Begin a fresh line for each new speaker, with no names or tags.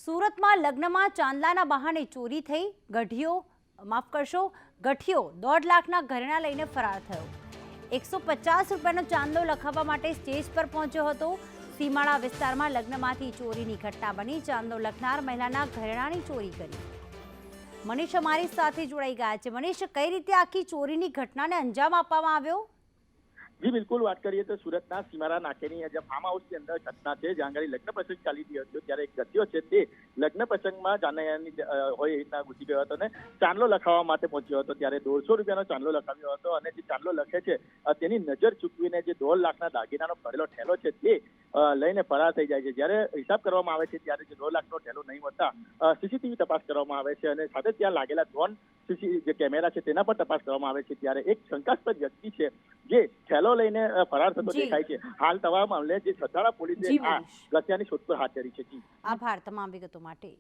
સુરતમાં લગ્નમાં ચાંદલાના બહાને ચોરી થઈ. ગઠિયો 1.5 લાખના ઘરેણા લઈને ફરાર થયો. 150 રૂપિયાનો ચાંદલો લખાવવા માટે સ્ટેજ પર પહોંચ્યો હતો. સીમાડા વિસ્તારમાં લગ્નમાંથી ચોરીની ઘટના બની. ચાંદલો લખનાર મહિલાના ઘરેણાની ચોરી કરી. મનીષ અમારી સાથે જોડાઈ ગયા છે. મનીષ, કઈ રીતે આખી ચોરીની ઘટનાને અંજામ આપવામાં આવ્યો?
જી બિલકુલ, વાત કરીએ તો સુરતના સીમાડા નાકેની જે ફાર્મ હાઉસની અંદર ઘટના છે, જ્યાં આગળ લગ્ન પ્રસંગ ચાલી રહ્યો હતો, ત્યારે એક ગતિયો છે તે લગ્ન પ્રસંગમાં જાનૈયાની હોય એ રીતના ઘૂસી ગયો હતો અને ચાંદલો લખાવવા માટે પહોંચ્યો હતો. ત્યારે 150 રૂપિયાનો ચાંદલો લખાવ્યો હતો અને જે ચાંદલો લખે છે તેની નજર ચૂકવીને જે 1.5 લાખના દાગીનાનો ભરેલો ઠેલો છે તે લઈને ફરાર થઈ જાય છે. જ્યારે હિસાબ કરવામાં આવે છે ત્યારે જે 1.5 લાખનો ઠેલો નહીં હોતા સીસીટીવી તપાસ કરવામાં આવે છે અને સાથે ત્યાં લાગેલા ડ્રોન જે કેમેરા છે તેના પર તપાસ કરવામાં આવે છે. ત્યારે એક શંકાસ્પદ વ્યક્તિ છે જે ઠેલો લઈને ફરાર થતો દેખાય છે. હાલ તમામ મામલે જે સતારા પોલીસે આ ગતિયાની શોધખોળ હાથ ધરી છે.
આભાર તમામ વિગતો માટે.